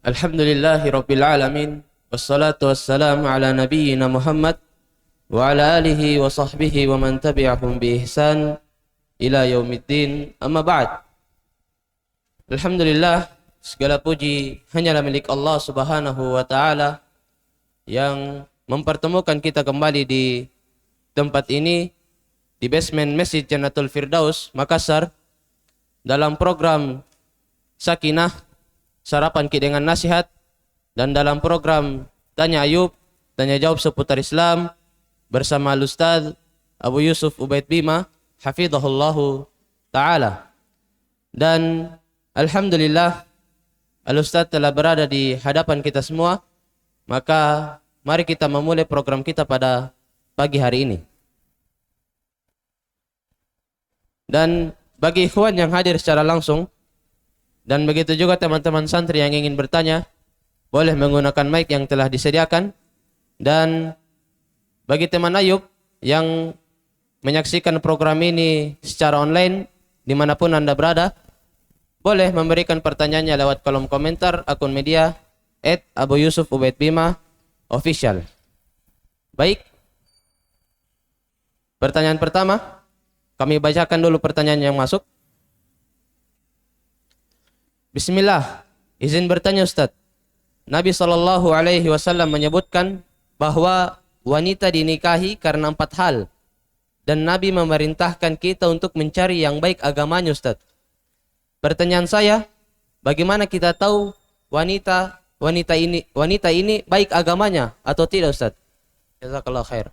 Alhamdulillahi Rabbil Alamin. Wassalatu wassalamu ala nabiyyina Muhammad wa ala alihi wa sahbihi wa man tabi'ahum bi ihsan ila yaumiddin. Amma ba'd. Alhamdulillah, segala puji hanyalah milik Allah Subhanahu wa taala yang mempertemukan kita kembali di tempat ini, di basement Masjid Jannatul Firdaus Makassar, dalam program Sakinah, Sarapan Ki dengan Nasihat, dan dalam program Tanya Ayub, Tanya Jawab seputar Islam bersama Ustaz Abu Yusuf Ubaid Bima hafizahullahu ta'ala. Dan alhamdulillah Al-Ustaz telah berada di hadapan kita semua. Maka mari kita memulai program kita pada pagi hari ini. Dan bagi ikhwan yang hadir secara langsung, dan begitu juga teman-teman santri yang ingin bertanya, boleh menggunakan mic yang telah disediakan. Dan bagi teman Ayub yang menyaksikan program ini secara online dimanapun Anda berada, boleh memberikan pertanyaannya lewat kolom komentar akun media @Abu Yusuf Ubaid Bima official. Baik, pertanyaan pertama, kami bacakan dulu pertanyaan yang masuk. Bismillah, izin bertanya Ustaz. Nabi SAW menyebutkan bahwa wanita dinikahi karena 4 hal. Dan Nabi memerintahkan kita untuk mencari yang baik agamanya Ustaz. Pertanyaan saya, bagaimana kita tahu wanita ini baik agamanya atau tidak Ustaz? Jazakallah khair.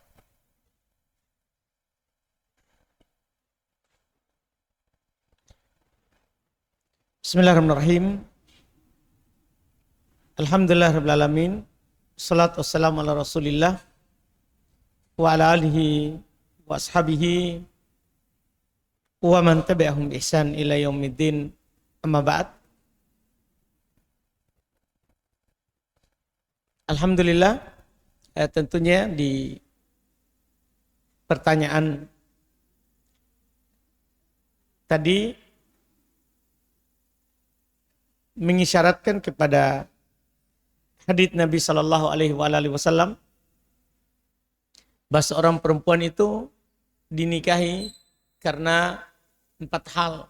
Bismillahirrahmanirrahim. Alhamdulillahirrahmanirrahim. Salatu wassalamu ala rasulillah wa ala alihi wa ashabihi wa man tabi'ahum bi ihsan ila yaumiddin. Amma ba'd. Alhamdulillah, tentunya di pertanyaan tadi mengisyaratkan kepada hadits Nabi Shallallahu Alaihi Wasallam bahwa seorang perempuan itu dinikahi karena 4 hal.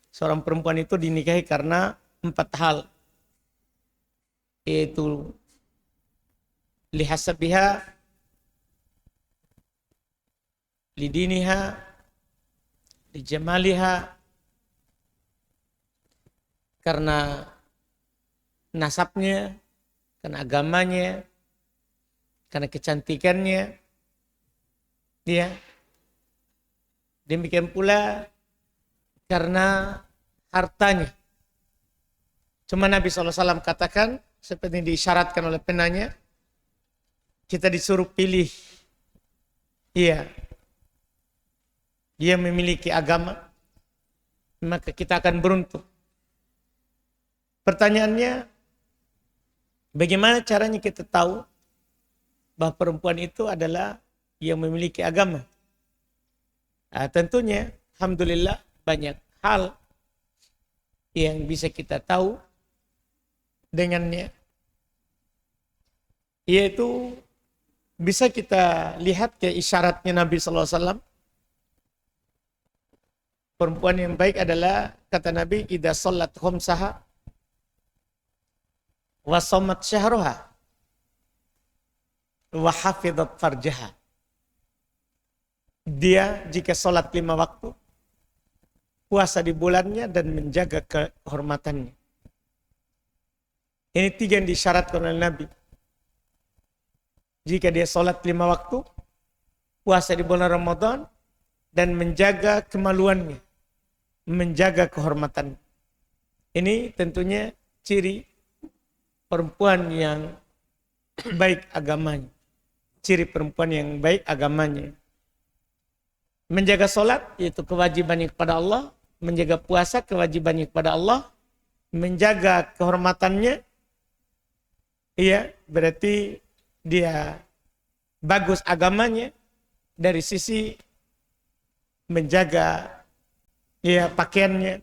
Seorang perempuan itu dinikahi karena 4 hal, yaitu lihasabiha, lidiniha, lijamaliha, karena nasabnya, karena agamanya, karena kecantikannya, ya. Demikian pula karena hartanya. Cuma Nabi SAW katakan, seperti diisyaratkan oleh penanya, kita disuruh pilih, iya, dia memiliki agama, maka kita akan beruntung. Pertanyaannya, bagaimana caranya kita tahu bahwa perempuan itu adalah yang memiliki agama? Tentunya, alhamdulillah, banyak hal yang bisa kita tahu dengannya. Yaitu bisa kita lihat ke isyaratnya Nabi SAW. Perempuan yang baik adalah, kata Nabi, idza shallat khamsaha wa shamat syahraha wa hafizat farjaha. Dia jika sholat 5 waktu, puasa di bulannya, dan menjaga kehormatannya. Ini 3 yang disyaratkan oleh Nabi. Jika dia sholat 5 waktu, puasa di bulan Ramadan, dan menjaga kemaluannya, menjaga kehormatannya. Ini tentunya ciri perempuan yang baik agamanya. Ciri perempuan yang baik agamanya. Menjaga sholat, yaitu kewajibannya kepada Allah. Menjaga puasa, kewajibannya kepada Allah. Menjaga kehormatannya, iya, berarti dia bagus agamanya dari sisi menjaga, ya, pakaiannya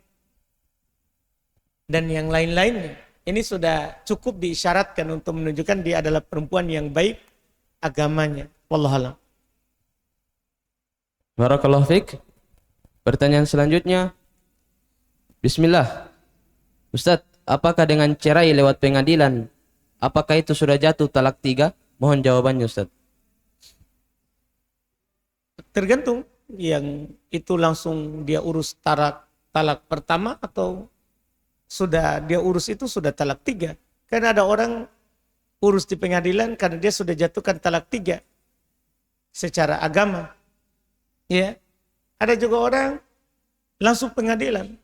dan yang lain-lainnya. Ini sudah cukup diisyaratkan untuk menunjukkan dia adalah perempuan yang baik agamanya. Wallahualam. Barakallahu fiik. Pertanyaan selanjutnya. Bismillah. Ustadz, apakah dengan cerai lewat pengadilan, apakah itu sudah jatuh talak 3? Mohon jawabannya Ustadz. Tergantung yang itu langsung dia urus talak pertama atau sudah dia urus itu sudah talak 3. Karena ada orang urus di pengadilan karena dia sudah jatuhkan talak 3 secara agama. Ya, ada juga orang langsung pengadilan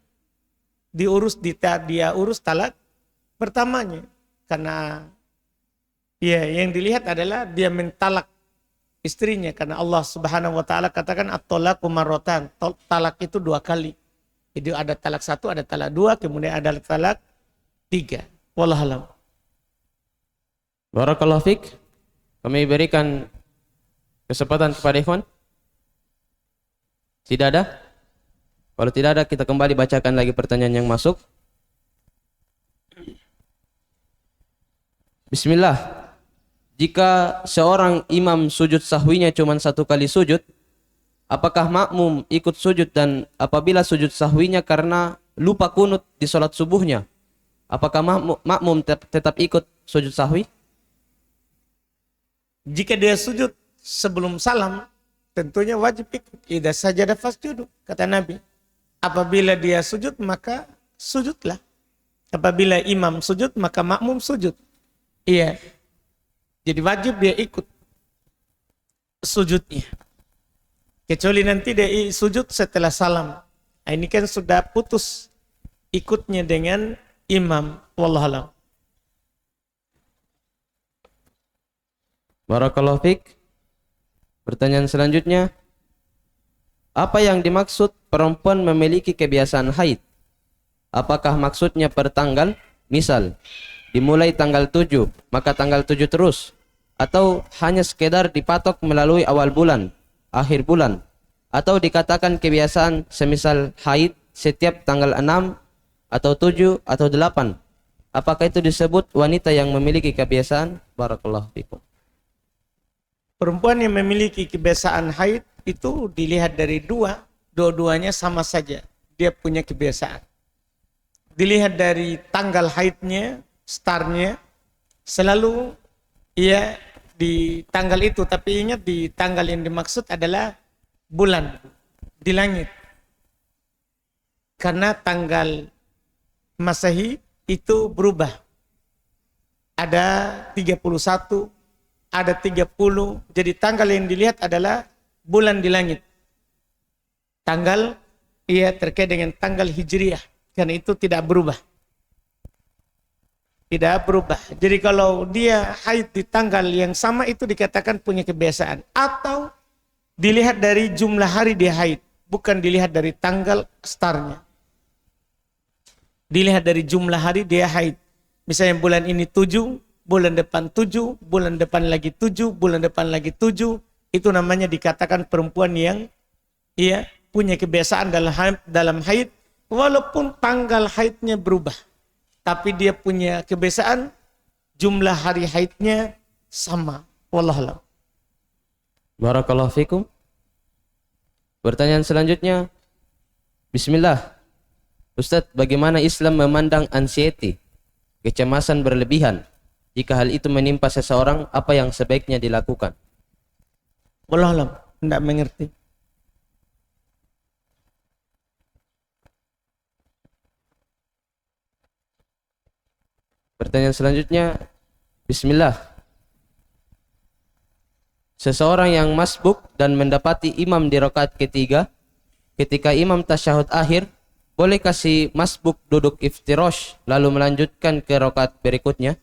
dia urus talak pertamanya karena ya yang dilihat adalah dia mentalak istrinya karena Allah Subhanahu wa taala katakan at-talaqu marratan, talak itu 2 kali. Jadi ada talak 1, ada talak 2, kemudian ada talak 3. Wallahu a'lam. Barakallahu fiik. Kami berikan kesempatan kepada ikhwan. Tidak ada? Kalau tidak ada, kita kembali bacakan lagi pertanyaan yang masuk. Bismillah. Jika seorang imam sujud sahwinya cuma 1 kali sujud, apakah makmum ikut sujud, dan apabila sujud sahwinya karena lupa kunut di sholat subuhnya, apakah makmum tetap ikut sujud sahwi? Jika dia sujud sebelum salam, tentunya wajib ikut. Idza sajada fasjudu, kata Nabi. Apabila dia sujud, maka sujudlah. Apabila imam sujud, maka makmum sujud. Iya. Jadi wajib dia ikut sujudnya. Kecuali nanti dia sujud setelah salam. Nah, ini kan sudah putus ikutnya dengan imam. Wallahu a'lam. Barakallahu fiik. Pertanyaan selanjutnya. Apa yang dimaksud perempuan memiliki kebiasaan haid? Apakah maksudnya per tanggal? Misal, dimulai tanggal 7, maka tanggal 7 terus. Atau hanya sekedar dipatok melalui awal bulan, akhir bulan. Atau dikatakan kebiasaan semisal haid setiap tanggal 6, atau 7, atau 8. Apakah itu disebut wanita yang memiliki kebiasaan? Barakallahu fikum. Perempuan yang memiliki kebiasaan haid itu dilihat dari dua-duanya sama saja. Dia punya kebiasaan. Dilihat dari tanggal haidnya, startnya, selalu ia di tanggal itu. Tapi ingat, di tanggal yang dimaksud adalah bulan di langit. Karena tanggal Masehi itu berubah. Ada 31, ada 30. Jadi tanggal yang dilihat adalah bulan di langit. Tanggal ia terkait dengan tanggal Hijriah. Karena itu tidak berubah. Tidak berubah. Jadi kalau dia haid di tanggal yang sama, itu dikatakan punya kebiasaan. Atau dilihat dari jumlah hari dia haid. Bukan dilihat dari tanggal startnya. Dilihat dari jumlah hari dia haid. Misalnya bulan ini 7, bulan depan 7, bulan depan lagi 7, bulan depan lagi 7. Itu namanya dikatakan perempuan yang ia punya kebiasaan dalam haid. Walaupun tanggal haidnya berubah. Tapi dia punya kebiasaan jumlah hari haidnya sama. Wallahualam. Barakallahu fikum. Pertanyaan selanjutnya. Bismillah. Ustadz, bagaimana Islam memandang anxiety, kecemasan berlebihan? Jika hal itu menimpa seseorang, apa yang sebaiknya dilakukan? Wallahualam, tidak mengerti. Pertanyaan selanjutnya. Bismillah. Seseorang yang masbuk dan mendapati imam di rakaat ketiga, ketika imam tasyahud akhir, boleh kasih masbuk duduk iftirosh lalu melanjutkan ke rakaat berikutnya?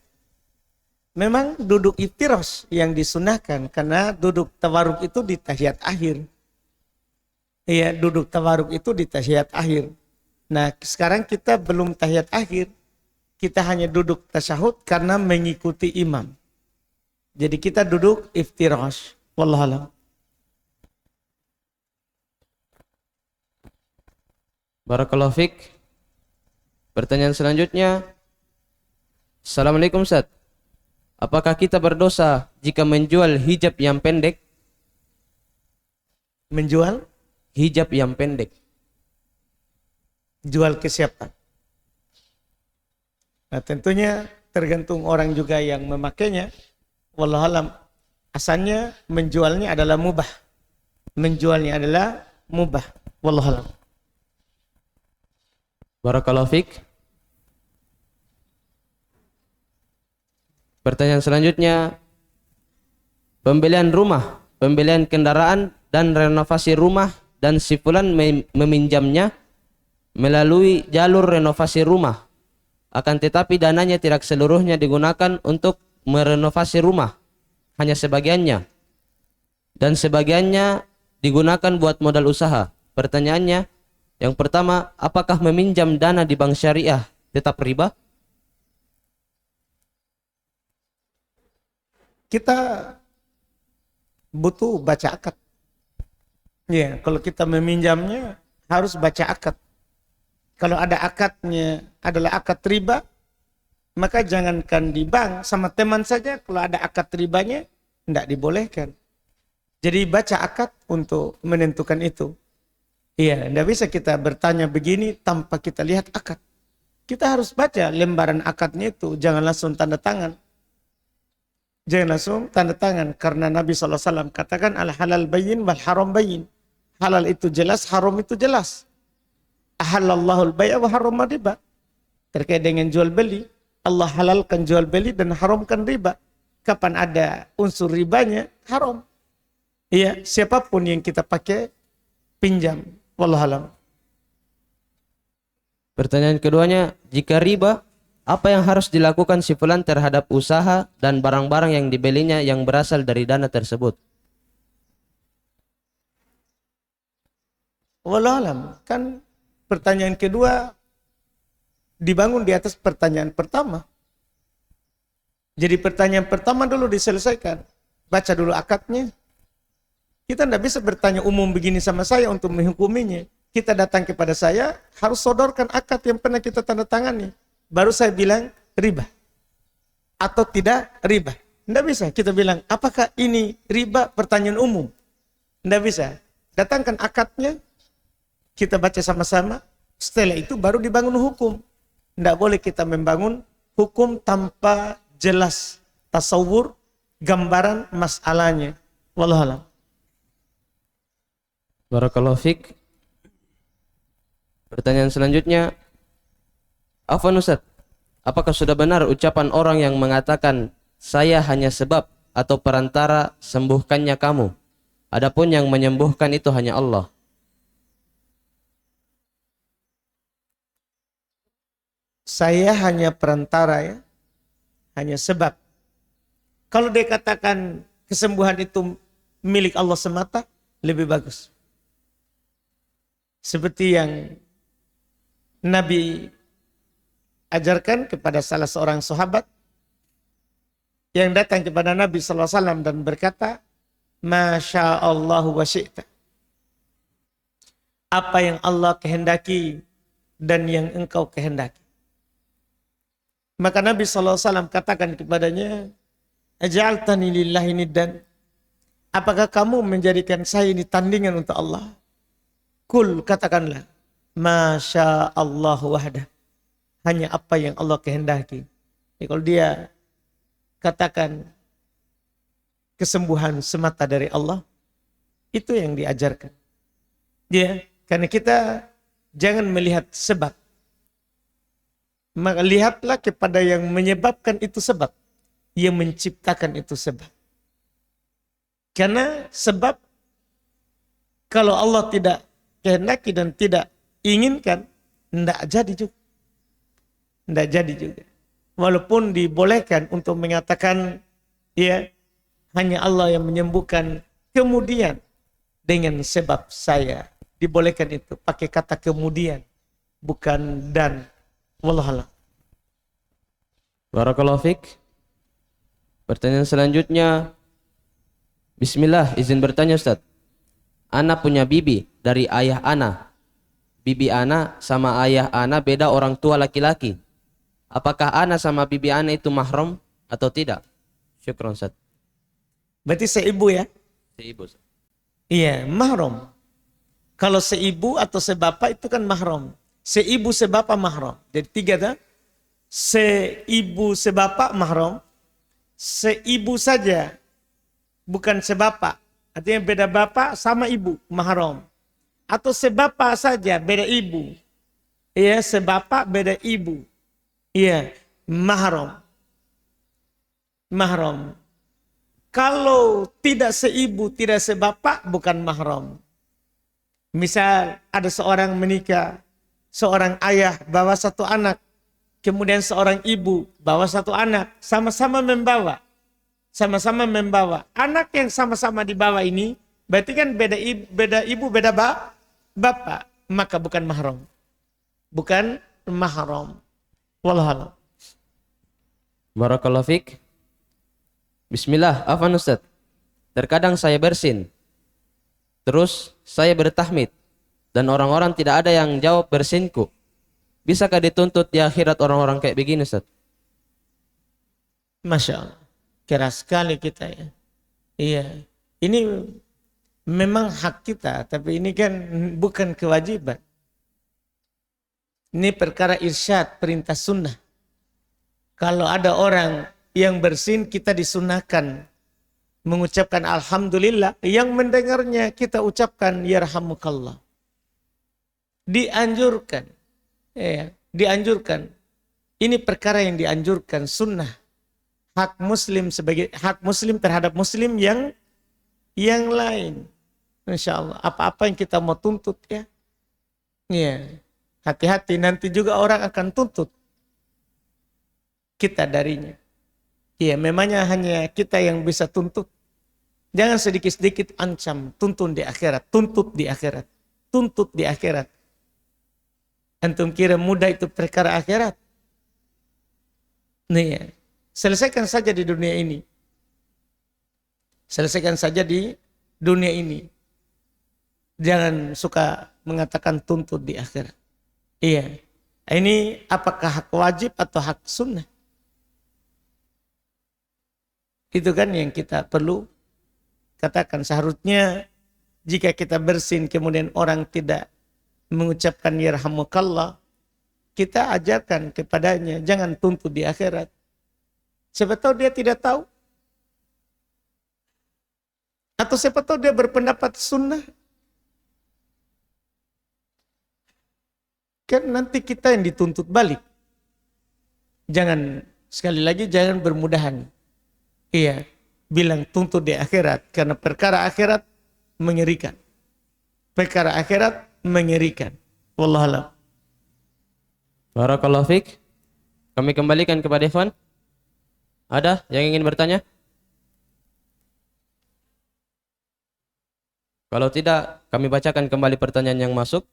Memang duduk iftirosh yang disunahkan, karena duduk tawaruk itu di tahiyat akhir. Iya, duduk tawaruk itu di tahiyat akhir. Nah, sekarang kita belum tahiyat akhir. Kita hanya duduk tasyahud karena mengikuti imam. Jadi kita duduk iftirash. Wallahualam. Barakallahu fiik. Pertanyaan selanjutnya. Assalamualaikum Ustaz. Apakah kita berdosa jika menjual hijab yang pendek? Menjual? Hijab yang pendek. Jual ke siapa? Nah, tentunya tergantung orang juga yang memakainya. Wallahualam, asalnya menjualnya adalah mubah. Menjualnya adalah mubah. Wallahualam. Barakallahu fiik. Pertanyaan selanjutnya, pembelian rumah, pembelian kendaraan dan renovasi rumah dan si fulan meminjamnya melalui jalur renovasi rumah. Akan tetapi dananya tidak seluruhnya digunakan untuk merenovasi rumah, hanya sebagiannya. Dan sebagiannya digunakan buat modal usaha. Pertanyaannya, yang pertama, apakah meminjam dana di bank syariah tetap riba? Kita butuh baca akad. Ya, kalau kita meminjamnya harus baca akad. Kalau ada akadnya adalah akad riba, maka jangankan di bank, sama teman saja kalau ada akad ribanya tidak dibolehkan. Jadi baca akad untuk menentukan itu. Iya, tidak bisa kita bertanya begini tanpa kita lihat akad. Kita harus baca lembaran akadnya itu, jangan langsung tanda tangan. Jangan langsung tanda tangan, karena Nabi SAW katakan al halal bayyin wal haram bayyin. Halal itu jelas, haram itu jelas. Ahallallahu al-bay'a wa harrama riba. Terkait dengan jual beli, Allah halalkan jual beli dan haramkan riba. Kapan ada unsur ribanya, haram. Iya, siapapun yang kita pakai pinjam. Wallahualam. Pertanyaan keduanya, jika riba, apa yang harus dilakukan si fulan terhadap usaha dan barang-barang yang dibelinya yang berasal dari dana tersebut? Wallahualam, kan pertanyaan kedua dibangun di atas pertanyaan pertama. Jadi pertanyaan pertama dulu diselesaikan. Baca dulu akadnya. Kita tidak bisa bertanya umum begini sama saya untuk menghukuminya. Kita datang kepada saya, harus sodorkan akad yang pernah kita tanda tangani. Baru saya bilang riba atau tidak riba. Tidak bisa kita bilang apakah ini riba, pertanyaan umum. Tidak bisa. Datangkan akadnya, kita baca sama-sama. Setelah itu baru dibangun hukum. Tidak boleh kita membangun hukum tanpa jelas tasawur, gambaran masalahnya. Wallahualam. Barakallahu fiik. Pertanyaan selanjutnya, Afwan Ustaz, apakah sudah benar ucapan orang yang mengatakan saya hanya sebab atau perantara sembuhkannya kamu, adapun yang menyembuhkan itu hanya Allah? Saya hanya perantara ya, hanya sebab. Kalau dia katakan kesembuhan itu milik Allah semata, lebih bagus. Seperti yang Nabi ajarkan kepada salah seorang sahabat yang datang kepada Nabi SAW dan berkata, Masya Allah wa syi'ta. Apa yang Allah kehendaki dan yang engkau kehendaki. Maka Nabi SAW katakan kepadanya, Aja'altani lillahi niddan. Apakah kamu menjadikan saya ini tandingan untuk Allah? Kul, katakanlah, Masya Allah wahdah. Hanya apa yang Allah kehendaki. Jadi kalau dia katakan kesembuhan semata dari Allah, itu yang diajarkan. Ya, karena kita jangan melihat sebab. Maka lihatlah kepada yang menyebabkan itu sebab. Yang menciptakan itu sebab. Karena sebab, kalau Allah tidak kehendaki dan tidak inginkan, tidak jadi juga. Tidak jadi juga. Walaupun dibolehkan untuk mengatakan, ya, hanya Allah yang menyembuhkan, kemudian dengan sebab saya. Dibolehkan itu, pakai kata kemudian, bukan dan. Wallahualam. Barakallahu fiik. Pertanyaan selanjutnya, Bismillah, izin bertanya Ustaz. Ana punya bibi dari ayah ana. Bibi ana sama ayah ana beda orang tua laki-laki. apakah ana sama bibi ana itu mahram atau tidak? Syukron Ustaz. Berarti seibu ya? Seibu Ustaz. Iya, mahram. Kalau seibu atau sebapak itu kan mahram. Seibu sebapak mahram. Jadi tiga dah. Seibu sebapak mahram. Seibu saja, bukan sebapak. Artinya beda bapak sama ibu, mahram. Atau sebapak saja, beda ibu. Iya, sebapak beda ibu. Iya, mahram. Mahram. Kalau tidak seibu, tidak sebapak, bukan mahram. Misal ada seorang menikah, seorang ayah bawa satu anak, kemudian seorang ibu bawa satu anak, sama-sama membawa. Sama-sama membawa. Anak yang sama-sama dibawa ini, berarti kan beda ibu, beda bapak. Maka bukan mahram. Bukan mahram. Wallahualam. Barakallahu fiik. Bismillah, afwan Ustaz. Terkadang saya bersin. Terus saya bertahmid. Dan orang-orang tidak ada yang jawab bersinku. Bisakah dituntut di akhirat orang-orang kayak begini, Ustaz? Masya Allah. Keras sekali kita ya. Iya. Ini memang hak kita. Tapi ini kan bukan kewajiban. Ini perkara irsyad, perintah sunnah. Kalau ada orang yang bersin, kita disunahkan mengucapkan Alhamdulillah. Yang mendengarnya kita ucapkan Yarhamukallah. Dianjurkan. Ya, dianjurkan. Ini perkara yang dianjurkan, sunnah. Hak muslim sebagai hak muslim terhadap muslim yang lain. Insya Allah. Apa-apa yang kita mau tuntut ya. Ya. Hati-hati, nanti juga orang akan tuntut kita darinya. Ya, memangnya hanya kita yang bisa tuntut. Jangan sedikit-sedikit ancam, tuntut di akhirat, tuntut di akhirat, tuntut di akhirat. Antum kira mudah itu perkara akhirat? Nih ya, selesaikan saja di dunia ini. Selesaikan saja di dunia ini. Jangan suka mengatakan tuntut di akhirat. Iya. Ini apakah hak wajib atau hak sunnah? Itu kan yang kita perlu katakan. Seharusnya jika kita bersin kemudian orang tidak mengucapkan yarhamukallah, kita ajarkan kepadanya jangan tuntut di akhirat. Siapa tahu dia tidak tahu. Atau siapa tahu dia berpendapat sunnah. Kan nanti kita yang dituntut balik. Jangan, sekali lagi jangan bermudahan. Iya, bilang tuntut di akhirat. Karena perkara akhirat mengerikan. Perkara akhirat mengerikan. Wallahualam. Barakallahu fiik. Kami kembalikan kepada Evan. Ada yang ingin bertanya? Kalau tidak, kami bacakan kembali pertanyaan yang masuk.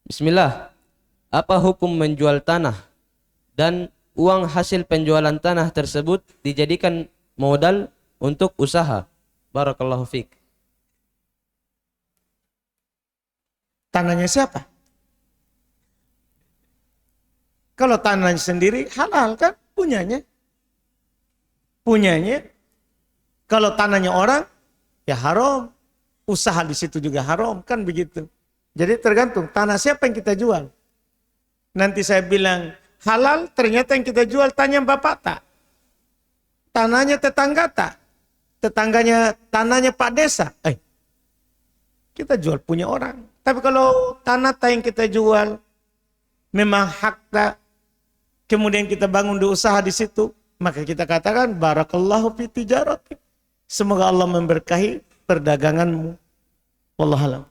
Bismillah. Apa hukum menjual tanah dan uang hasil penjualan tanah tersebut dijadikan modal untuk usaha? Barakallahu fiik. Tanahnya siapa? Kalau tanahnya sendiri halal kan? Punyanya. Punyanya. Kalau tanahnya orang, ya haram. Usaha di situ juga haram. Kan begitu. Jadi tergantung tanah siapa yang kita jual. Nanti saya bilang halal, ternyata yang kita jual tanya bapak tak. Tanahnya tetangga tak. Tanahnya Pak Desa. Kita jual punya orang. Tapi kalau tanah yang kita jual memang hak tak, kemudian kita bangun di usaha di situ, maka kita katakan barakallahu fi tijaratik. Semoga Allah memberkahi perdaganganmu. Wallahu a'lam.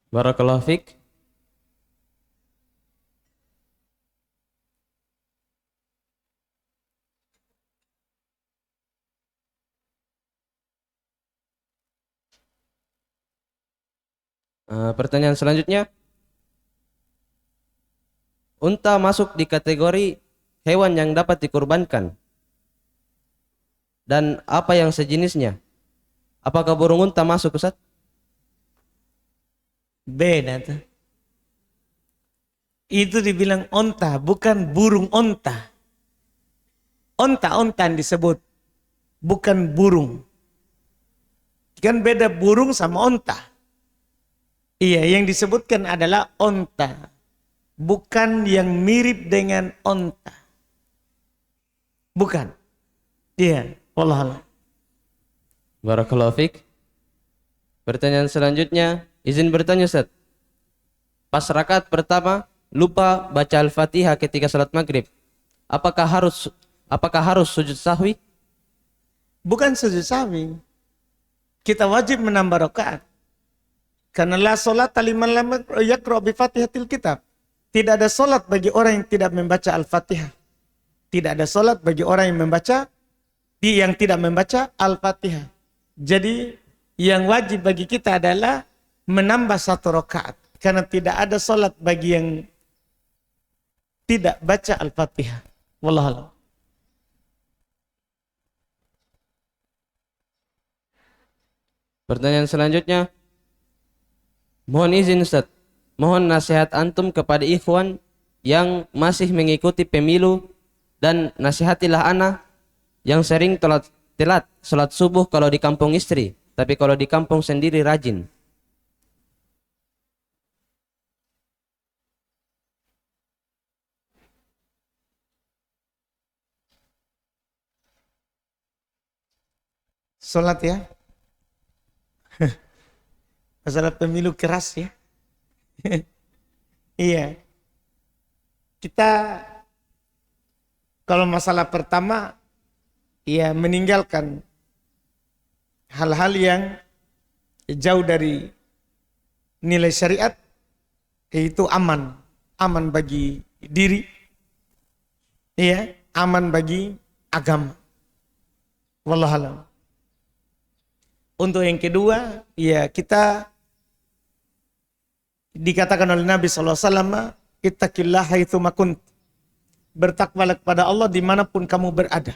Barakallahu fiik. Pertanyaan selanjutnya. Unta masuk di kategori hewan yang dapat dikurbankan. Dan apa yang sejenisnya? Apakah burung unta masuk, Ustaz? Beda tuh. Itu dibilang onta, bukan burung onta. Onta-onta yang disebut, bukan burung. Kan beda burung sama onta. Iya, yang disebutkan adalah onta. Bukan yang mirip dengan onta. Bukan. Iya, wallahualam. Barakallahu fiik. Pertanyaan selanjutnya, izin bertanya Ustaz. Pas rakaat pertama lupa baca Al-Fatihah ketika salat maghrib. Apakah harus sujud sahwi? Bukan sujud sahwi. Kita wajib menambah rakaat. Karena la salat liman lam yaqra bi Fatihatil kitab. Tidak ada salat bagi orang yang tidak membaca Al-Fatihah. Tidak ada salat bagi orang yang tidak membaca Al-Fatihah. Jadi yang wajib bagi kita adalah menambah 1 rakaat. Karena tidak ada salat bagi yang tidak baca Al-Fatihah. Wallahualam. Pertanyaan selanjutnya, mohon izin Ustaz, mohon nasihat antum kepada ikhwan yang masih mengikuti pemilu dan nasihatilah ana yang sering telat salat subuh kalau di kampung istri, tapi kalau di kampung sendiri rajin. Salat ya. Masalah pemilu keras ya. Iya. Kita kalau masalah pertama ya meninggalkan hal-hal yang jauh dari nilai syariat, itu aman bagi diri, ya, aman bagi agama. Wallahualam. Untuk yang kedua, ya kita dikatakan oleh Nabi SAW, ittaqillah haitsu ma kunt. Bertakwalah kepada Allah dimanapun kamu berada.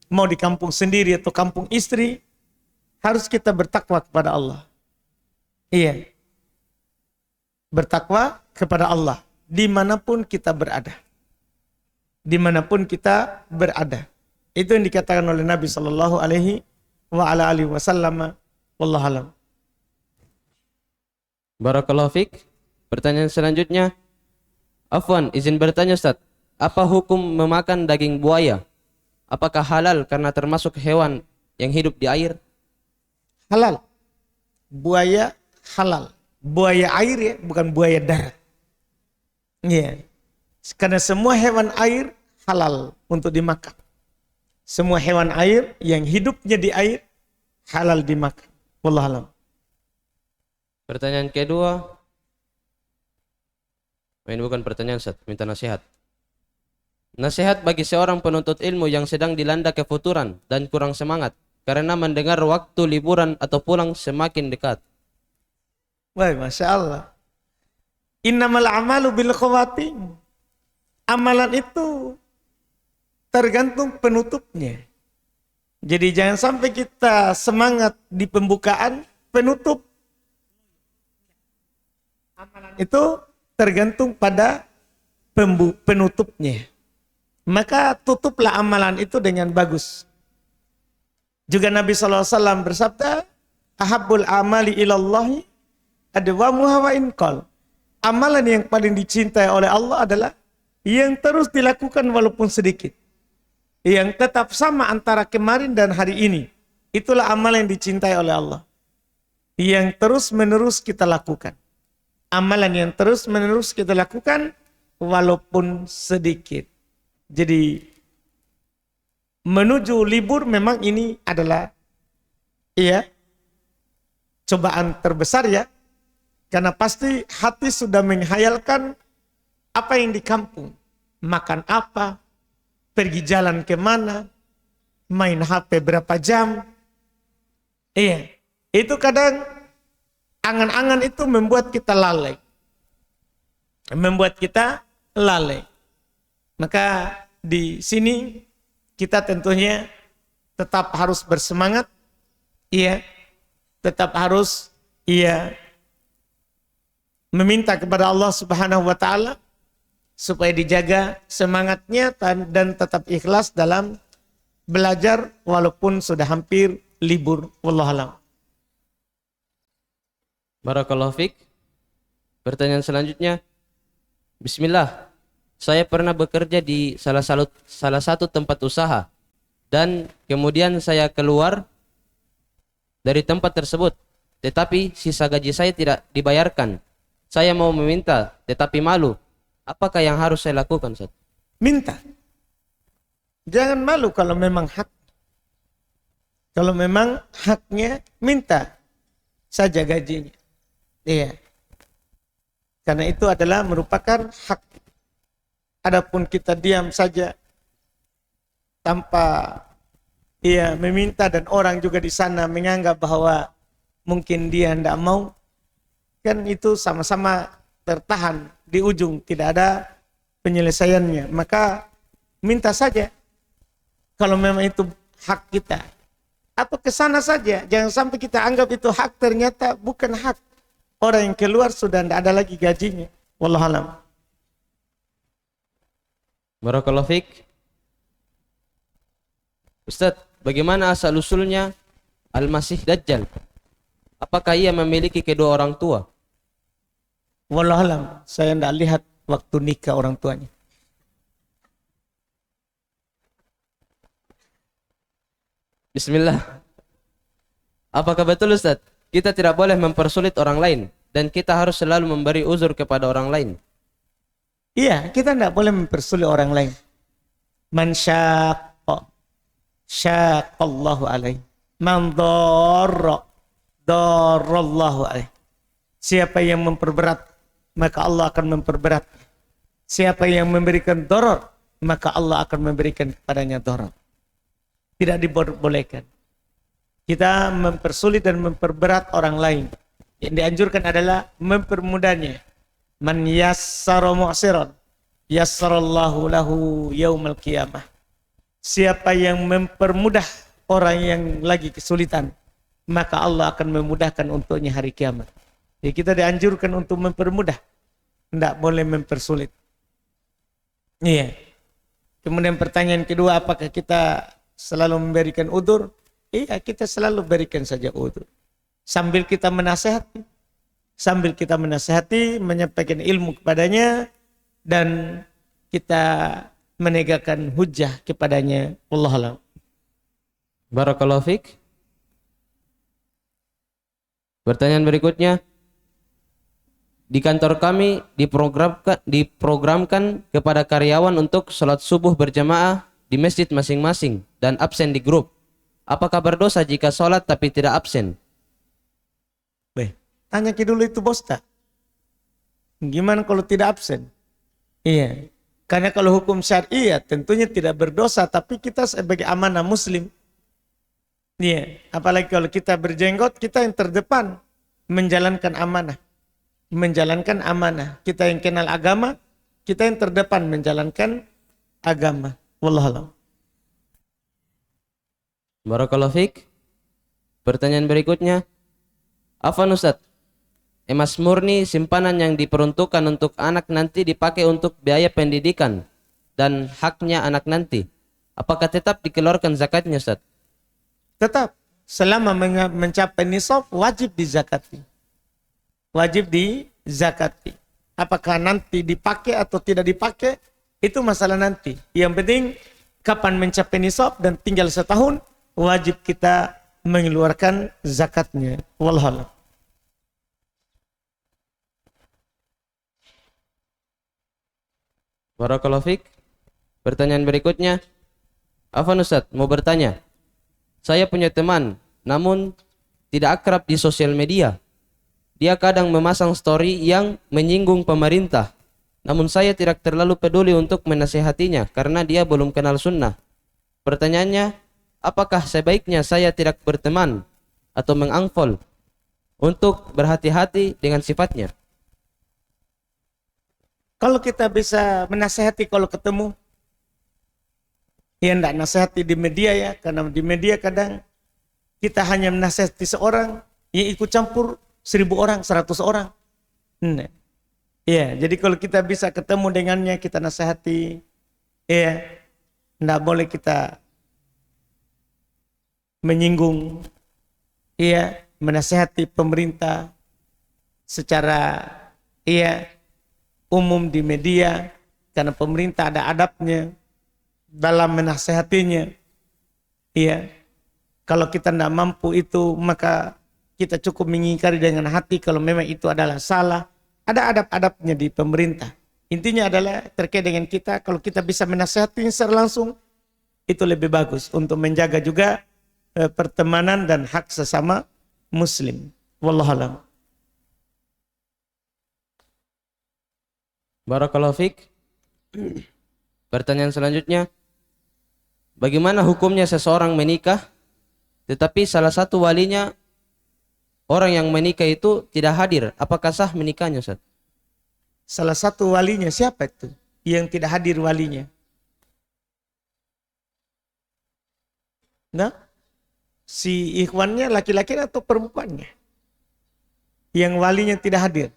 Mau di kampung sendiri atau kampung istri, harus kita bertakwa kepada Allah. Iya. Bertakwa kepada Allah dimanapun kita berada. Dimanapun kita berada. Itu yang dikatakan oleh Nabi SAW. Wallahu alam. Barakallahu fiik. Pertanyaan selanjutnya, afwan, izin bertanya Ustaz, apa hukum memakan daging buaya? Apakah halal karena termasuk hewan yang hidup di air? Halal. Buaya halal. Buaya air ya, bukan buaya darat. Iya. Karena semua hewan air halal untuk dimakan. Semua hewan air yang hidupnya di air halal dimakan. Wallahu alam. Pertanyaan kedua. Ini bukan pertanyaan, Ustaz, minta nasihat. Nasihat bagi seorang penuntut ilmu yang sedang dilanda kefuturan dan kurang semangat karena mendengar waktu liburan atau pulang semakin dekat. Wah, Masya Allah. Innamal amalu bil khawatim. Amalan itu tergantung penutupnya. Jadi jangan sampai kita semangat di pembukaan, penutup. Amalan itu tergantung pada penutupnya. Maka tutuplah amalan itu dengan bagus. Juga Nabi SAW bersabda, ahabbul amali ilallahi adwamuha wa inqal. Amalan yang paling dicintai oleh Allah adalah yang terus dilakukan walaupun sedikit. Yang tetap sama antara kemarin dan hari ini. Itulah amalan yang dicintai oleh Allah. Yang terus menerus kita lakukan. Amalan yang terus menerus kita lakukan walaupun sedikit. Jadi menuju libur memang ini adalah cobaan terbesar ya. Karena pasti hati sudah menghayalkan apa yang di kampung. Makan apa, pergi jalan kemana, main HP berapa jam. Iya, itu kadang angan-angan itu membuat kita lalai. Membuat kita lalai. Maka di sini kita tentunya tetap harus bersemangat. Iya, tetap harus meminta kepada Allah Subhanahu wa taala supaya dijaga semangatnya dan tetap ikhlas dalam belajar walaupun sudah hampir libur. Wallahu a'lam. Barakallahu fiik. Pertanyaan selanjutnya. Bismillah. Saya pernah bekerja di salah satu tempat usaha dan kemudian saya keluar dari tempat tersebut, tetapi sisa gaji saya tidak dibayarkan. Saya mau meminta, tetapi malu. Apakah yang harus saya lakukan, Ustaz? Minta. Jangan malu kalau memang hak. Kalau memang haknya, minta saja gajinya. Iya. Karena itu adalah merupakan hak. Adapun kita diam saja tanpa meminta dan orang juga di sana menganggap bahwa mungkin dia tidak mau, kan itu sama-sama tertahan di ujung, tidak ada penyelesaiannya. Maka minta saja kalau memang itu hak kita, atau ke sana saja. Jangan sampai kita anggap itu hak, ternyata bukan hak. Orang yang keluar sudah tidak ada lagi gajinya. Wallahu a'lam. Barakallahu fiik. Ustaz, bagaimana asal-usulnya Al-Masih Dajjal? Apakah ia memiliki kedua orang tua? Wallahu a'lam. Saya tidak lihat waktu nikah orang tuanya. Bismillah. Apakah betul, Ustaz, kita tidak boleh mempersulit orang lain dan kita harus selalu memberi uzur kepada orang lain? Iya, kita tidak boleh mempersulit orang lain. Man syaqallahu alaih. Man darrallahu alaih. Siapa yang memperberat, maka Allah akan memperberat. Siapa yang memberikan darar, maka Allah akan memberikan kepadanya darar. Tidak dibolehkan kita mempersulit dan memperberat orang lain. Yang dianjurkan adalah mempermudahnya. Man yassara mu'siran yassarallahu lahu yaumal qiyamah. Siapa yang mempermudah orang yang lagi kesulitan, maka Allah akan memudahkan untuknya hari kiamat. Jadi kita dianjurkan untuk mempermudah, tidak boleh mempersulit. Iya. Kemudian pertanyaan kedua, apakah kita selalu memberikan udzur? Iya, kita selalu berikan saja udzur. Sambil kita menasihati, menyampaikan ilmu kepadanya, dan kita menegakkan hujjah kepadanya. Wallahu a'lam. Barakallahu fiik. Pertanyaan berikutnya. Di kantor kami diprogramkan kepada karyawan untuk sholat subuh berjamaah di masjid masing-masing dan absen di grup. Apakah berdosa jika sholat tapi tidak absen? Tanya dulu itu bos tak? Gimana kalau tidak absen? Iya. Karena kalau hukum syariah tentunya tidak berdosa, tapi kita sebagai amanah muslim. Iya. Apalagi kalau kita berjenggot, kita yang terdepan menjalankan amanah. Kita yang kenal agama, kita yang terdepan menjalankan agama. Wallahu a'lam. Barakallahu fiik. Pertanyaan berikutnya. Afwan Ustaz, emas murni simpanan yang diperuntukkan untuk anak nanti dipakai untuk biaya pendidikan dan haknya anak nanti. Apakah tetap dikeluarkan zakatnya, Ustaz? Tetap. Selama mencapai nisab, wajib dizakati. Apakah nanti dipakai atau tidak dipakai, itu masalah nanti. Yang penting kapan mencapai nisab dan tinggal setahun, wajib kita mengeluarkan zakatnya. Wallahu a'lam. Barakallahu fiik. Pertanyaan berikutnya. Afwan Ustaz, mau bertanya. Saya punya teman, namun tidak akrab di sosial media. Dia kadang memasang story yang menyinggung pemerintah. Namun saya tidak terlalu peduli untuk menasihatinya karena dia belum kenal sunnah. Pertanyaannya, apakah sebaiknya saya tidak berteman atau mengunfollow untuk berhati-hati dengan sifatnya? Kalau kita bisa menasihati kalau ketemu, ya enggak nasihati di media ya, karena di media kadang kita hanya menasihati seorang, yang ikut campur 1000 orang, 100 orang. Iya, jadi kalau kita bisa ketemu dengannya, kita nasihati. Iya, enggak boleh kita menyinggung, iya, menasihati pemerintah secara umum di media, karena pemerintah ada adabnya dalam menasihatinya. Iya, kalau kita tidak mampu itu, maka kita cukup mengingkari dengan hati kalau memang itu adalah salah. Ada adab-adabnya di pemerintah. Intinya adalah terkait dengan kita, kalau kita bisa menasihati secara langsung, itu lebih bagus untuk menjaga juga pertemanan dan hak sesama muslim. Wallahualam. Barakallahu fiik. Pertanyaan selanjutnya, bagaimana hukumnya seseorang menikah tetapi salah satu walinya, orang yang menikah itu tidak hadir? Apakah sah menikahnya, Ustaz? Salah satu walinya siapa itu yang tidak hadir walinya? Nah, si ikhwannya laki-laki atau perempuannya yang walinya tidak hadir?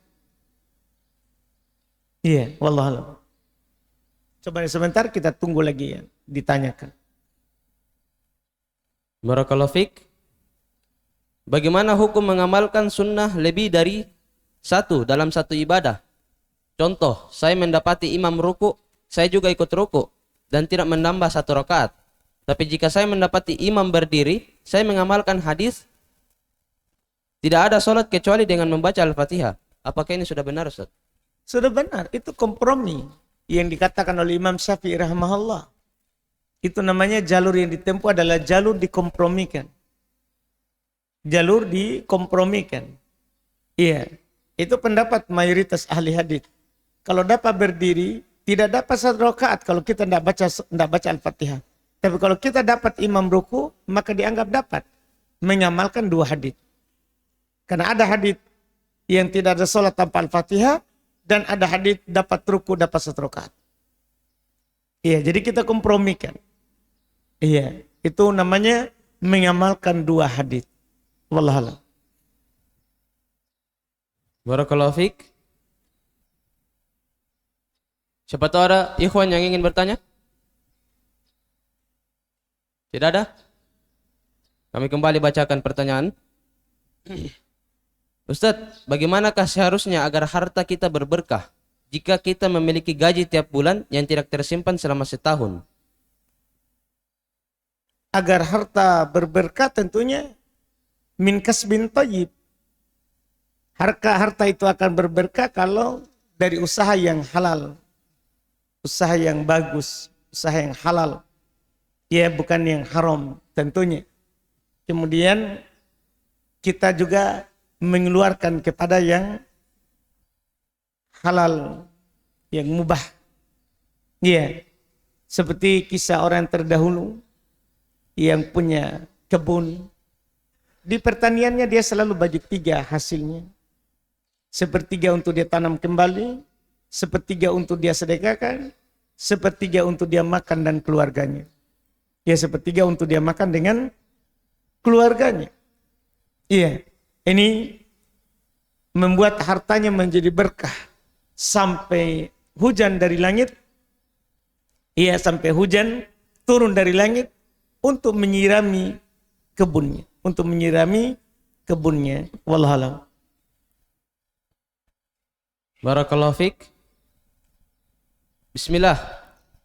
Iya, wallahualam. Coba sebentar kita tunggu lagi ya, ditanyakan. Barakallahu fiik. Bagaimana hukum mengamalkan sunnah lebih dari satu dalam satu ibadah? Contoh, saya mendapati imam ruku, saya juga ikut ruku dan tidak menambah satu rakaat. Tapi jika saya mendapati imam berdiri, saya mengamalkan hadis tidak ada sholat kecuali dengan membaca Al-Fatihah. Apakah ini sudah benar, Ustaz? Sudah benar, itu kompromi yang dikatakan oleh Imam Syafi'i rahimahullah. Itu namanya jalur yang ditempuh adalah jalur dikompromikan. Jalur dikompromikan. Iya, itu pendapat mayoritas ahli hadis. Kalau dapat berdiri, tidak dapat satu rakaat kalau kita tidak baca Al-Fatihah. Tapi kalau kita dapat imam ruku, maka dianggap dapat mengamalkan dua hadis. Karena ada hadis yang tidak ada sholat tanpa Al-Fatihah, dan ada hadis dapat ruku, dapat satu rakaat. Iya, jadi kita kompromikan. Iya, itu namanya mengamalkan dua hadis. Wallahualam. Barakallahu fiik. Siapa tahu ada ikhwan yang ingin bertanya? Tidak ada? Kami kembali bacakan pertanyaan. Ustadz, bagaimanakah seharusnya agar harta kita berberkah jika kita memiliki gaji tiap bulan yang tidak tersimpan selama setahun? Agar harta berberkah tentunya min kasbin thayyib. Harta itu akan berberkah kalau dari usaha yang halal, usaha yang bagus, usaha yang halal, ya bukan yang haram tentunya. Kemudian kita juga mengeluarkan kepada yang halal, yang mubah. Ya, seperti kisah orang terdahulu yang punya kebun. Di pertaniannya dia selalu bagi tiga hasilnya. Sepertiga untuk dia tanam kembali, sepertiga untuk dia sedekahkan, sepertiga untuk dia makan dan keluarganya. Ya, sepertiga untuk dia makan dengan keluarganya. Iya, ini membuat hartanya menjadi berkah sampai hujan dari langit. Iya, sampai hujan turun dari langit untuk menyirami kebunnya, Wallahualam. Barakallahu fiik. Bismillah.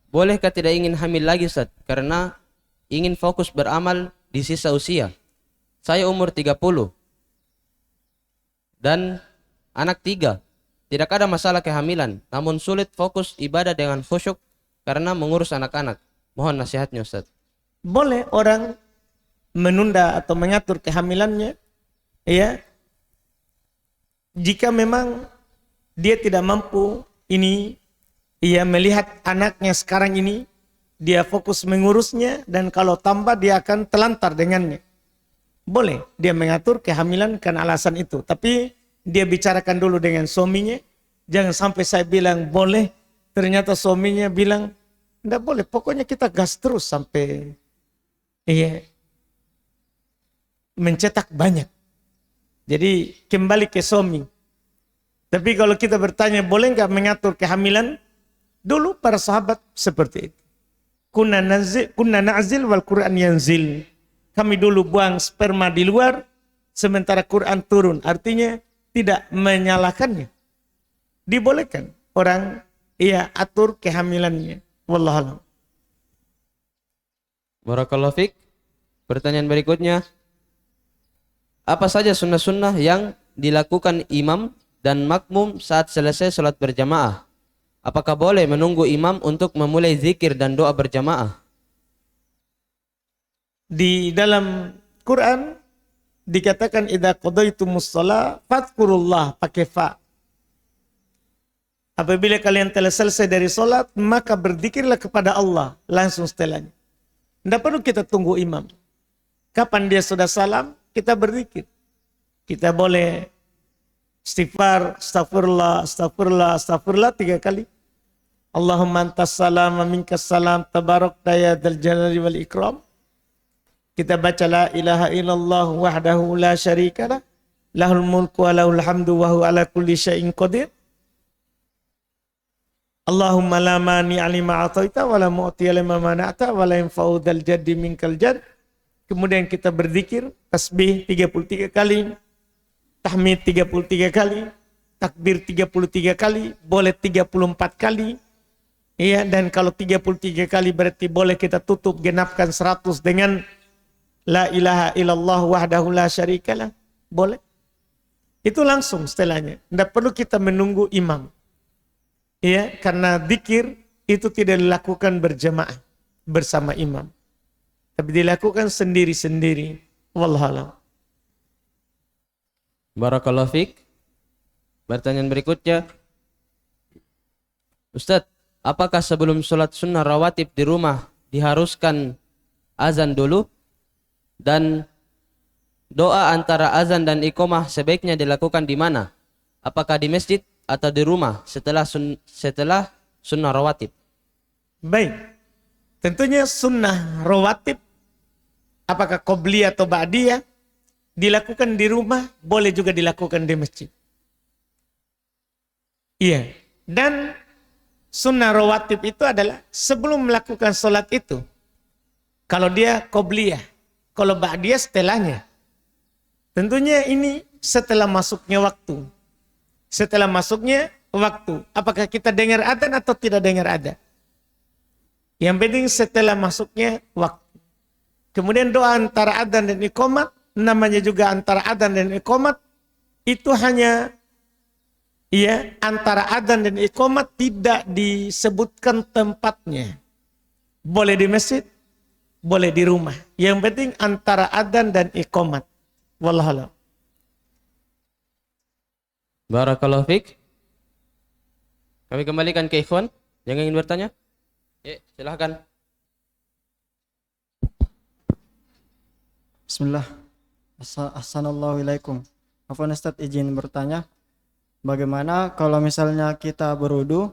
Bolehkah tidak ingin hamil lagi, Ustaz? Karena ingin fokus beramal di sisa usia. Saya umur 30 dan anak 3. Tidak ada masalah kehamilan, namun sulit fokus ibadah dengan khusyuk karena mengurus anak-anak. Mohon nasihatnya, Ustaz. Boleh orang menunda atau mengatur kehamilannya, ya, jika memang dia tidak mampu ini, ia melihat anaknya sekarang ini, dia fokus mengurusnya, dan kalau tambah dia akan telantar dengannya. Boleh dia mengatur kehamilan karena alasan itu, tapi dia bicarakan dulu dengan suaminya. Jangan sampai saya bilang boleh, ternyata suaminya bilang tidak boleh. Pokoknya kita gas terus sampai mencetak banyak. Jadi kembali ke suami. Tapi kalau kita bertanya boleh nggak mengatur kehamilan? Dulu para sahabat seperti itu. Kunna na'zil wal Quran yanzil. Kami dulu buang sperma di luar, sementara Quran turun. Artinya tidak menyalahkannya. Dibolehkan orang atur kehamilannya. Wallahualam. Barakallahu fiik. Pertanyaan berikutnya. Apa saja sunnah-sunnah yang dilakukan imam dan makmum saat selesai sholat berjamaah? Apakah boleh menunggu imam untuk memulai zikir dan doa berjamaah? Di dalam Quran dikatakan idza qadaytumus shalah fadhkurullah, pakai fa. Apabila kalian telah selesai dari sholat, maka berzikirlah kepada Allah langsung setelahnya. Tidak perlu kita tunggu imam. Kapan dia sudah salam, kita berzikir. Kita boleh istighfar, astagfirullah, astagfirullah, astagfirullah 3 kali. Allahumma antas salam wa minkas salam tabarakta ya dzal jalali wal ikram. Kita baca la ilaha illallah wahdahu la syarikalah, lahul mulku wa lahul hamdu wa huwa ala kulli syai'in qadir. Allahumma la mani'a lima ataita wa la mu'tiya lima mana'ta wa la yanfa'u dzal jaddi minkal jadd. Kemudian kita berzikir, tasbih 33 kali, tahmid 33 kali, takbir 33 kali, boleh 34 kali. Iya, dan kalau 33 kali berarti boleh kita tutup genapkan 100 dengan la ilaha illallah wahdahu la syarikalah. Boleh. Itu langsung setelahnya. Tidak perlu kita menunggu imam. Iya, karena zikir itu tidak dilakukan berjamaah bersama imam. Tapi dilakukan sendiri-sendiri. Wallahualam. Barakallahu fiik. Pertanyaan berikutnya. Ustadz, apakah sebelum sholat sunnah rawatib di rumah diharuskan azan dulu? Dan doa antara azan dan iqamah sebaiknya dilakukan di mana? Apakah di masjid atau di rumah setelah sunnah rawatib? Baik. Tentunya sunnah rawatib, apakah qobliyah atau ba'diyah, dilakukan di rumah, boleh juga dilakukan di masjid. Iya. Dan sunnah rawatib itu adalah sebelum melakukan sholat itu. Kalau dia qobliyah, kalau ba'diyah setelahnya. Tentunya ini setelah masuknya waktu. Setelah masuknya waktu. Apakah kita dengar adzan atau tidak dengar adzan? Yang penting setelah masuknya waktu. Kemudian doa antara adzan dan iqamat, namanya juga antara adzan dan iqamat, itu hanya antara adzan dan iqamat tidak disebutkan tempatnya. Boleh di masjid, boleh di rumah. Yang penting antara adzan dan iqamat. Wallahualam. Barakallahu fiik. Kami kembalikan ke ikhwan yang ingin bertanya. Silahkan. Bismillah. Assalamualaikum. Afwan Ustaz, izin bertanya. Bagaimana kalau misalnya kita berwudu,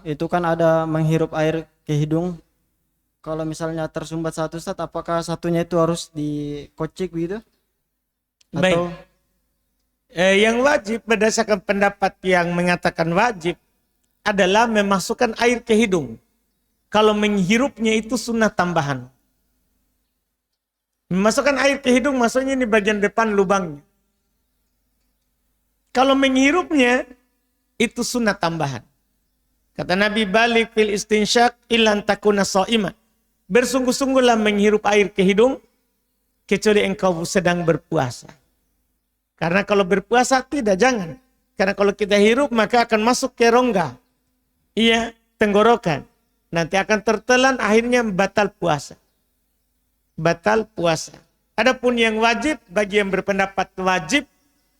itu kan ada menghirup air ke hidung. Kalau misalnya tersumbat satu Ustaz, apakah satunya itu harus dikocik gitu? Atau Baik. Yang wajib berdasarkan pendapat yang mengatakan wajib adalah memasukkan air ke hidung. Kalau menghirupnya itu sunnah tambahan. Memasukkan air ke hidung maksudnya ini bagian depan lubangnya. Kalau menghirupnya itu sunnah tambahan. Kata Nabi, balik fil istinsyak ilan takuna sha'imah. Bersungguh-sungguhlah menghirup air ke hidung kecuali engkau sedang berpuasa. Karena kalau berpuasa tidak, jangan. Karena kalau kita hirup maka akan masuk ke rongga. Iya, tenggorokan. Nanti akan tertelan, akhirnya batal puasa. Batal puasa. Adapun yang wajib, bagi yang berpendapat wajib,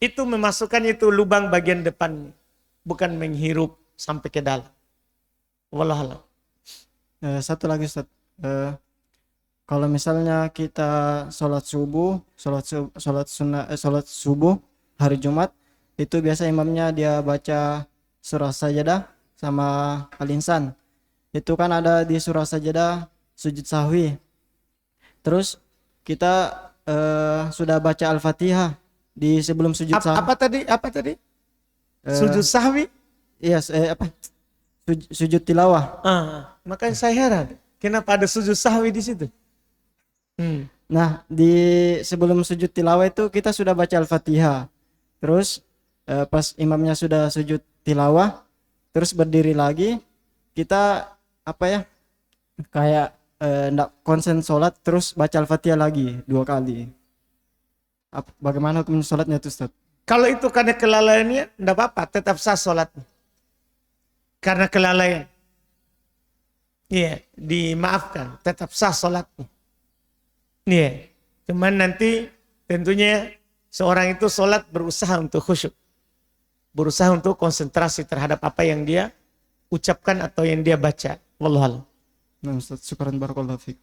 itu memasukkan itu lubang bagian depannya. Bukan menghirup sampai ke dalam. Wallahualam. satu lagi Ustaz. Kalau misalnya kita sholat subuh hari Jumat, itu biasa imamnya dia baca surah sajadah sama al-insan. Itu kan ada di surah sajadah sujud sahwi. Terus kita sudah baca al-fatihah di sebelum sujud sahwi. Apa tadi? Sujud sahwi? Iya, apa? Sujud tilawah. Makanya saya heran, kenapa ada sujud sahwi di situ? Nah, di sebelum sujud tilawah itu kita sudah baca Al-Fatihah. Terus pas imamnya sudah sujud tilawah, terus berdiri lagi, kita apa ya? Kayak ndak konsen sholat, terus baca Al-Fatihah lagi 2 kali. Bagaimana hukum sholatnya itu, Ustaz? Kalau itu karena kelalaiannya, enggak apa-apa, tetap sah sholatnya. Karena kelalaian. Iya, dimaafkan, tetap sah sholatnya. Iya, cuman nanti tentunya seorang itu sholat berusaha untuk khusyuk. Berusaha untuk konsentrasi terhadap apa yang dia ucapkan atau yang dia baca. Wallahualam. Nah, Ustaz, syukran barakallahu fiik.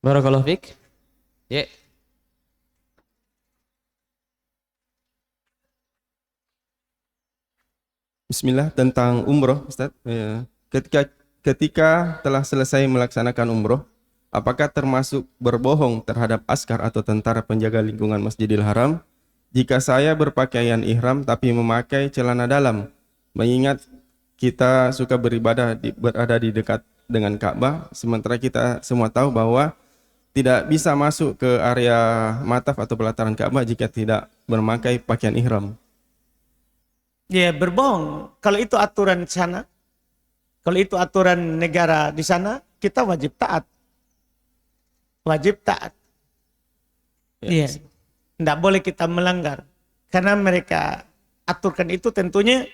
Barakallahu fiik. Ya. Bismillah, tentang umroh, Ustaz. Ketika telah selesai melaksanakan umroh, apakah termasuk berbohong terhadap askar atau tentara penjaga lingkungan Masjidil Haram jika saya berpakaian ihram tapi memakai celana dalam, mengingat kita suka beribadah berada di dekat dengan Ka'bah, sementara kita semua tahu bahwa tidak bisa masuk ke area mataf atau pelataran Ka'bah jika tidak memakai pakaian ihram. Ya, berbohong. Kalau itu aturan di sana, kalau itu aturan negara di sana, kita wajib taat. Wajib taat. Iya. Tidak boleh kita melanggar. Karena mereka aturkan itu tentunya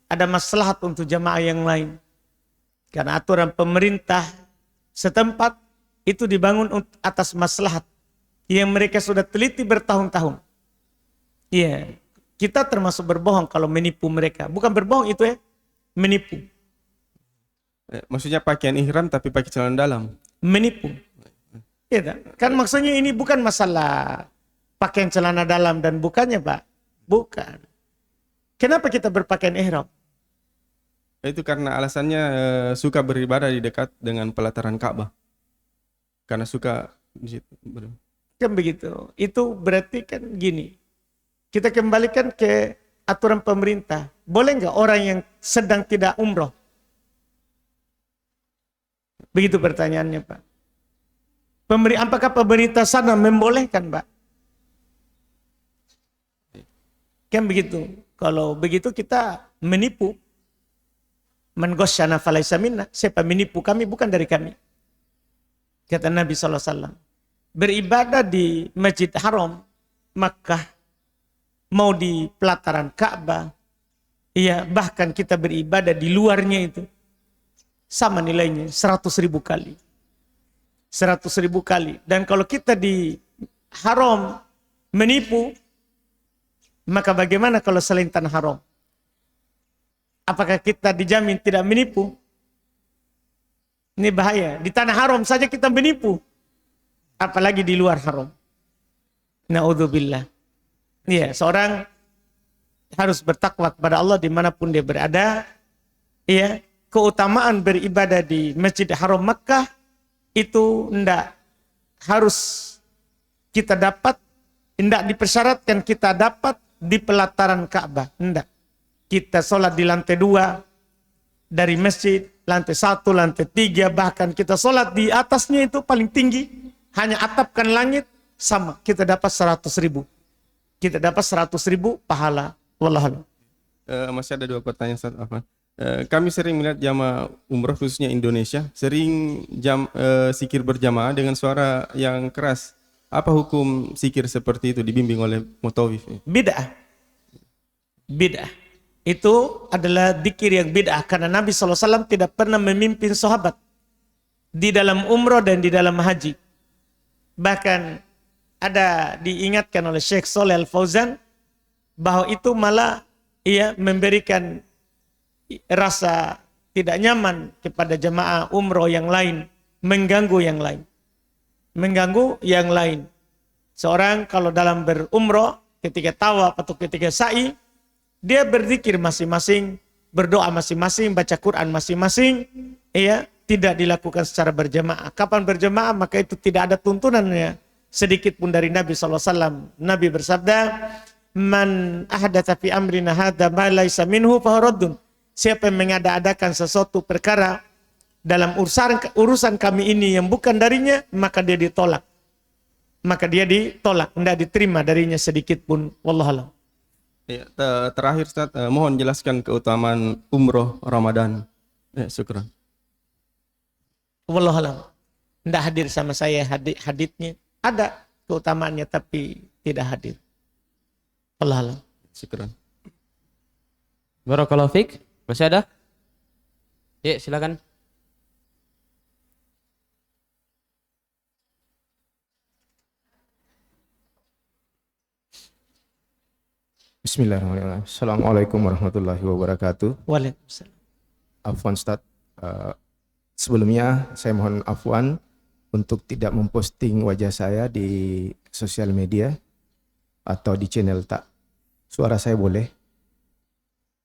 ada maslahat untuk jamaah yang lain. Karena aturan pemerintah setempat itu dibangun atas maslahat yang mereka sudah teliti bertahun-tahun. Iya. Kita termasuk berbohong kalau menipu mereka. Bukan berbohong itu ya, menipu. Maksudnya pakaian ihram tapi pakai celana dalam. Menipu. Ya, kan maksudnya ini bukan masalah pakaian celana dalam dan bukannya, Pak. Bukan. Kenapa kita berpakaian ihram? Itu karena alasannya suka beribadah di dekat dengan pelataran Ka'bah. Karena suka di situ. Kan begitu. Itu berarti kan gini. Kita kembalikan ke aturan pemerintah. Boleh nggak orang yang sedang tidak umroh? Begitu pertanyaannya, Pak. Apakah pemerintah sana membolehkan, Pak? Kan begitu. Kalau begitu kita menipu. Man ghasyana falaysa minna. Siapa menipu kami bukan dari kami. Kata Nabi SAW. Beribadah di Masjid Haram, Makkah, mau di pelataran Ka'bah, iya, bahkan kita beribadah di luarnya itu, sama nilainya 100.000 kali. 100.000 kali. Dan kalau kita di haram menipu, maka bagaimana kalau selain tanah haram? Apakah kita dijamin tidak menipu? Ini bahaya. Di tanah haram saja kita menipu. Apalagi di luar haram. Na'udzubillah. Iya, seorang harus bertakwa kepada Allah dimanapun dia berada. Iya, keutamaan beribadah di Masjid Haram Makkah itu tidak harus kita dapat, tidak dipersyaratkan kita dapat di pelataran Ka'bah. Tidak. Kita sholat di lantai 2 dari masjid, lantai 1, lantai 3, bahkan kita sholat di atasnya itu paling tinggi, hanya atapkan langit, sama, kita dapat 100.000. Kita dapat 100.000 pahala. Wallahualam. Masih ada 2 pertanyaan, Ustaz Afwan. Kami sering melihat jamaah umroh khususnya Indonesia sering zikir berjamaah dengan suara yang keras. Apa hukum zikir seperti itu dibimbing oleh mutawif? Bid'ah. Bid'ah. Itu adalah zikir yang bid'ah karena Nabi SAW tidak pernah memimpin sahabat di dalam umroh dan di dalam haji. Bahkan ada diingatkan oleh Syekh Shalih Al-Fauzan bahwa itu malah ia memberikan rasa tidak nyaman kepada jamaah umroh yang lain, mengganggu yang lain. Mengganggu yang lain. Seorang kalau dalam berumroh, ketika tawaf atau ketika sa'i, dia berzikir masing-masing, berdoa masing-masing, baca Quran masing-masing, ya, tidak dilakukan secara berjamaah. Kapan berjamaah maka itu tidak ada tuntunannya sedikit pun dari Nabi SAW. Nabi bersabda, man ahdatsa fi amrina hadza ma laisa minhu fa raddun. Siapa yang mengada-adakan sesuatu perkara dalam urusan kami ini yang bukan darinya, maka dia ditolak. Maka dia ditolak, tidak diterima darinya sedikit pun. Wallahualam. Ya, terakhir Ustaz, mohon jelaskan keutamaan umroh Ramadan. Ya, syukran. Wallahualam. Tidak hadir sama saya haditsnya. Ada keutamaannya tapi tidak hadir. Wallahualam. Syukran. Barakallahu fiik. Masih ada? Ya, silakan. Bismillahirrahmanirrahim. Assalamualaikum warahmatullahi wabarakatuh. Waalaikumsalam. Afwan Ustaz, sebelumnya saya mohon afwan untuk tidak memposting wajah saya di sosial media atau di channel tak. Suara saya boleh?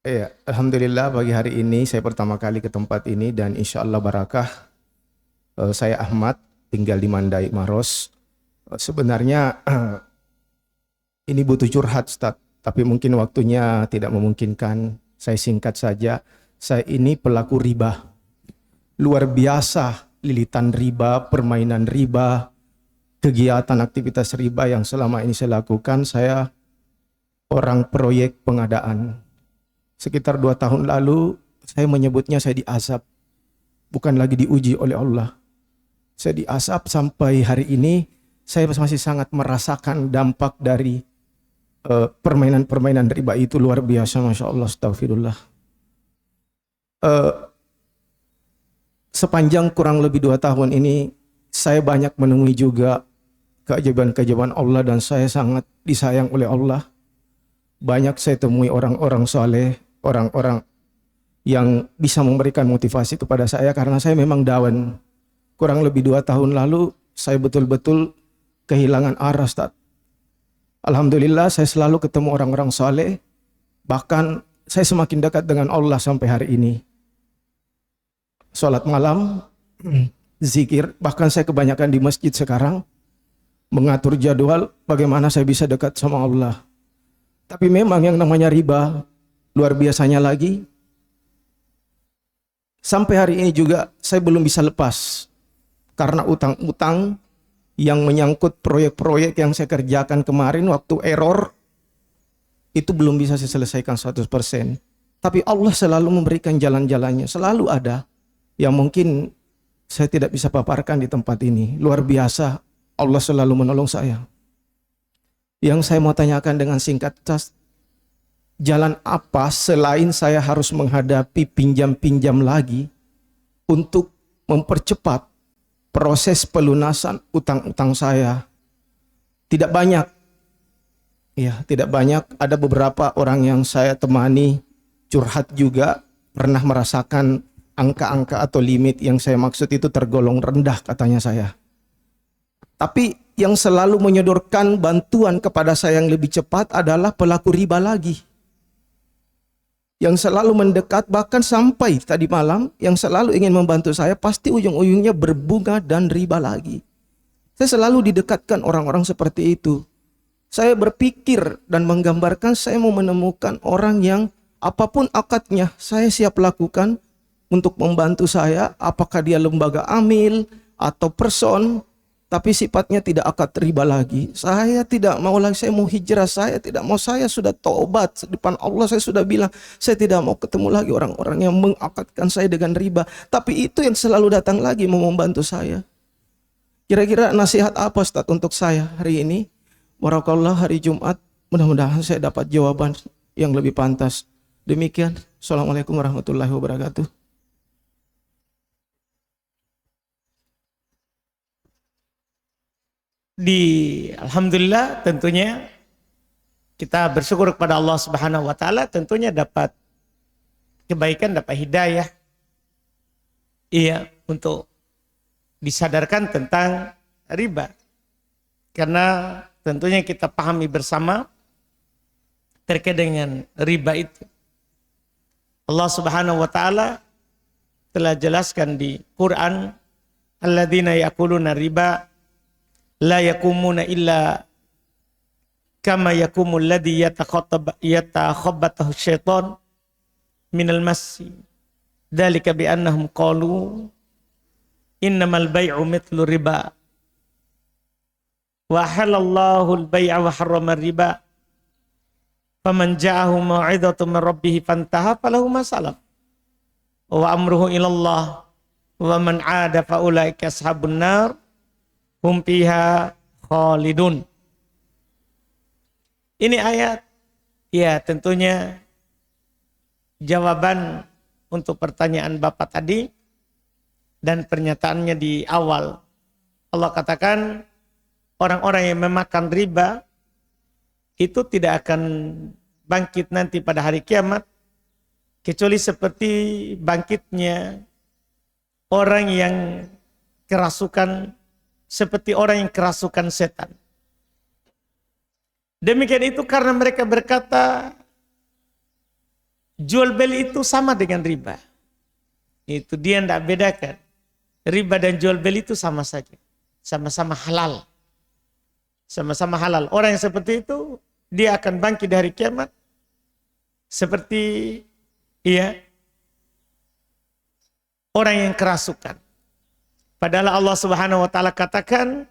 Ya, alhamdulillah pagi hari ini saya pertama kali ke tempat ini dan insya Allah barakah. Saya Ahmad, tinggal di Mandai Maros. Sebenarnya ini butuh curhat Ustaz, tapi mungkin waktunya tidak memungkinkan. Saya singkat saja, saya ini pelaku riba. Luar biasa lilitan riba, permainan riba, kegiatan aktivitas riba yang selama ini saya lakukan. Saya orang proyek pengadaan. Sekitar 2 tahun lalu saya menyebutnya saya diazab, bukan lagi diuji oleh Allah. Saya diazab sampai hari ini saya masih sangat merasakan dampak dari permainan-permainan riba itu. Luar biasa, Masya Allah, astagfirullah. Sepanjang kurang lebih 2 tahun ini saya banyak menemui juga keajaiban-keajaiban Allah dan saya sangat disayang oleh Allah. Banyak saya temui orang-orang soleh, orang-orang yang bisa memberikan motivasi kepada saya karena saya memang down. Kurang lebih 2 tahun lalu saya betul-betul kehilangan arah, Ustaz. Alhamdulillah saya selalu ketemu orang-orang soleh, bahkan saya semakin dekat dengan Allah sampai hari ini. Sholat malam, zikir, bahkan saya kebanyakan di masjid sekarang, mengatur jadwal bagaimana saya bisa dekat sama Allah. Tapi memang yang namanya riba, luar biasanya lagi, sampai hari ini juga saya belum bisa lepas. Karena utang-utang yang menyangkut proyek-proyek yang saya kerjakan kemarin waktu error, itu belum bisa saya selesaikan 100%. Tapi Allah selalu memberikan jalan-jalannya, selalu ada. Yang mungkin saya tidak bisa paparkan di tempat ini. Luar biasa, Allah selalu menolong saya. Yang saya mau tanyakan dengan singkat, jalan apa selain saya harus menghadapi pinjam-pinjam lagi untuk mempercepat proses pelunasan utang-utang saya? Tidak banyak. Ya, tidak banyak. Ada beberapa orang yang saya temani curhat juga pernah merasakan angka-angka atau limit yang saya maksud itu tergolong rendah katanya saya. Tapi yang selalu menyodorkan bantuan kepada saya yang lebih cepat adalah pelaku riba lagi. Yang selalu mendekat bahkan sampai tadi malam yang selalu ingin membantu saya pasti ujung-ujungnya berbunga dan riba lagi. Saya selalu didekatkan orang-orang seperti itu. Saya berpikir dan menggambarkan saya mau menemukan orang yang apapun akadnya saya siap lakukan untuk membantu saya, apakah dia lembaga amil atau person, tapi sifatnya tidak akad riba lagi. Saya tidak mau lagi, saya mau hijrah, saya tidak mau, saya sudah taubat di depan Allah, saya sudah bilang saya tidak mau ketemu lagi orang-orang yang mengakadkan saya dengan riba. Tapi itu yang selalu datang lagi mau membantu saya. Kira-kira nasihat apa Ustaz untuk saya hari ini? Barakallah, hari Jumat, mudah-mudahan saya dapat jawaban yang lebih pantas. Demikian. Assalamualaikum warahmatullahi wabarakatuh. Alhamdulillah tentunya kita bersyukur kepada Allah Subhanahu wa taala, tentunya dapat kebaikan, dapat hidayah. Iya, untuk disadarkan tentang riba. Karena tentunya kita pahami bersama terkait dengan riba itu. Allah Subhanahu wa taala telah jelaskan di Quran, alladzina yaquluna riba la yakumuna illa kama yakumul ladzi yatakhabbatahu syaitan minal massi. Dzalika bi annahum qalu innamal bai'u mithlu riba. Wa halallahu al-bai'a wa harrama riba. Faman ja'ahu mau'izatun min rabbih fantaha falahu ma salaf. Wa amruhu ilallah. Wa man 'ada fa ulaika ashabun nar hum fiha khalidun. Ini ayat ya tentunya jawaban untuk pertanyaan Bapak tadi dan pernyataannya di awal. Allah katakan orang-orang yang memakan riba itu tidak akan bangkit nanti pada hari kiamat kecuali seperti bangkitnya orang yang kerasukan, seperti orang yang kerasukan setan. Demikian itu karena mereka berkata jual beli itu sama dengan riba. Itu dia tidak bedakan. Riba dan jual beli itu sama saja. Sama-sama halal. Sama-sama halal. Orang yang seperti itu dia akan bangkit dari kiamat seperti orang yang kerasukan. Padahal Allah Subhanahu wa taala katakan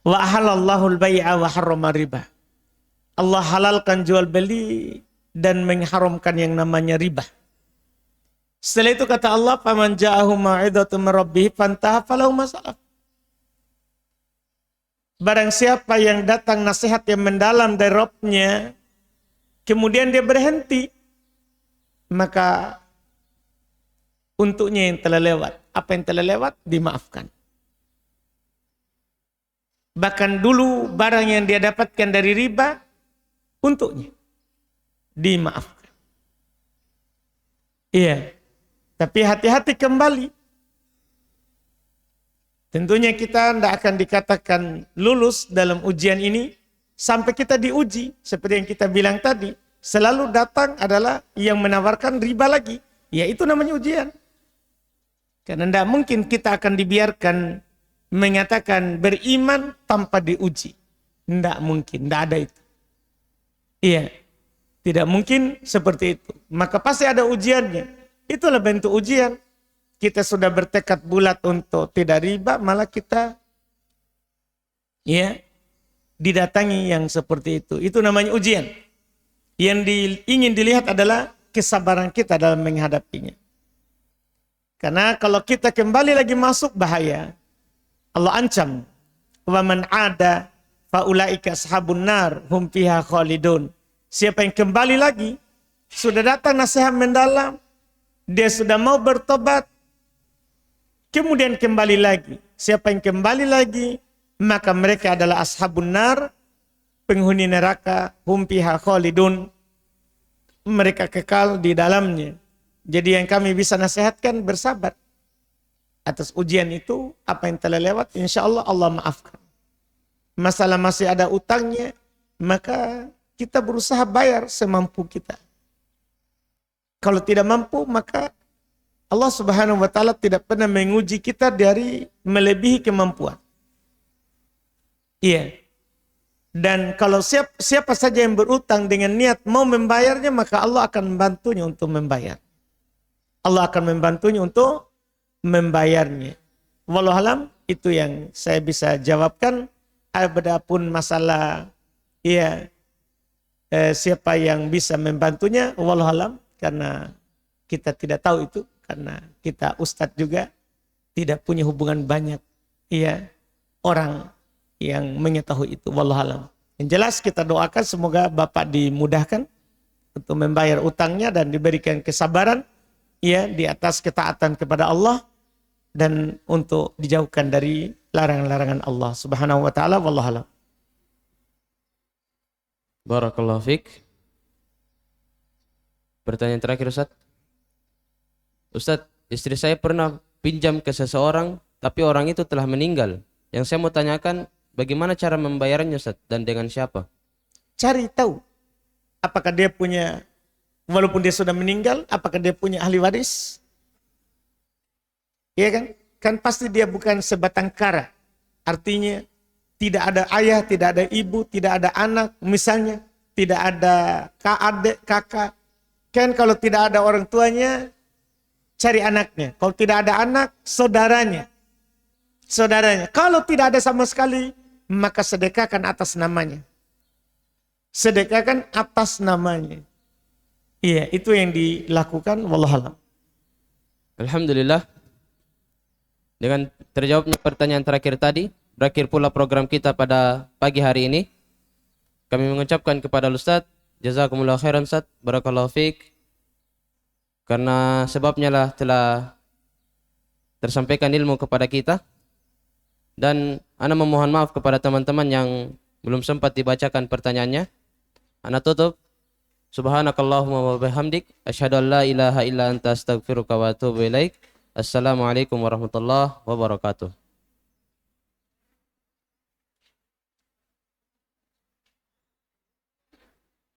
wa halallahu al-bai'a wa harrama riba. Allah halalkan jual beli dan mengharamkan yang namanya riba. Setelah itu kata Allah, faman ja'ahu mau'izatun min rabbih fantaha falahu ma salaf. Barang siapa yang datang nasihat yang mendalam dari Rabb-nya, kemudian dia berhenti, maka untuknya yang telah lewat. Apa yang telah lewat dimaafkan. Bahkan dulu barang yang dia dapatkan dari riba, untuknya dimaafkan. Iya. Tapi hati-hati kembali. Tentunya kita tidak akan dikatakan lulus dalam ujian ini sampai kita diuji. Seperti yang kita bilang tadi. Selalu datang adalah yang menawarkan riba lagi. Ya itu namanya ujian. Karena tidak mungkin kita akan dibiarkan mengatakan beriman tanpa diuji. Tidak mungkin, tidak ada itu. Iya, tidak mungkin seperti itu. Maka pasti ada ujiannya. Itulah bentuk ujian. Kita sudah bertekad bulat untuk tidak riba, malah kita didatangi yang seperti itu. Itu namanya ujian. Yang ingin dilihat adalah kesabaran kita dalam menghadapinya. Karena kalau kita kembali lagi masuk bahaya. Allah ancam. Wa man 'ada fa ulaika ashabun nar hum fiha khalidun. Siapa yang kembali lagi, sudah datang nasihat mendalam, dia sudah mau bertobat, kemudian kembali lagi. Siapa yang kembali lagi, maka mereka adalah ashabun nar, penghuni neraka, hum fiha khalidun. Mereka kekal di dalamnya. Jadi yang kami bisa nasihatkan bersabar. Atas ujian itu, apa yang telah lewat, insya Allah Allah maafkan. Masalah masih ada utangnya, maka kita berusaha bayar semampu kita. Kalau tidak mampu, maka Allah Subhanahu wa taala tidak pernah menguji kita dari melebihi kemampuan. Iya. Dan kalau siapa saja yang berutang dengan niat mau membayarnya, maka Allah akan membantunya untuk membayar. Allah akan membantunya untuk membayarnya. Wallahualam, itu yang saya bisa jawabkan. Adapun masalah siapa yang bisa membantunya, wallahualam, karena kita tidak tahu itu, karena kita ustadz juga tidak punya hubungan banyak orang yang mengetahui itu, wallahualam. Yang jelas kita doakan semoga Bapak dimudahkan untuk membayar utangnya dan diberikan kesabaran di atas ketaatan kepada Allah dan untuk dijauhkan dari larangan-larangan Allah Subhanahu wa taala, wallahualam. Barakallahu fiik. Pertanyaan terakhir Ustaz. Ustaz, istri saya pernah pinjam ke seseorang tapi orang itu telah meninggal. Yang saya mau tanyakan, bagaimana cara membayarnya Ustaz dan dengan siapa? Cari tahu apakah dia punya, walaupun dia sudah meninggal, apakah dia punya ahli waris? Iya kan? Kan pasti dia bukan sebatang kara. Artinya tidak ada ayah, tidak ada ibu, tidak ada anak, misalnya, tidak ada adik, kakak. Kan kalau tidak ada orang tuanya, cari anaknya. Kalau tidak ada anak, saudaranya. Kalau tidak ada sama sekali, maka sedekahkan atas namanya. Sedekahkan atas namanya. Iya, itu yang dilakukan. Wallahualam. Alhamdulillah. Dengan terjawabnya pertanyaan terakhir tadi, berakhir pula program kita pada pagi hari ini. Kami mengucapkan kepada Ustaz, jazakumullah khairan Ustaz, barakallahu fiik. Karena sebabnya lah telah tersampaikan ilmu kepada kita. Dan ana memohon maaf kepada teman-teman yang belum sempat dibacakan pertanyaannya. Ana tutup. Subhanakallahumma wa bihamdik asyhadu an la ilaha illa anta astaghfiruka wa atubu ilaik. Assalamualaikum warahmatullahi wabarakatuh.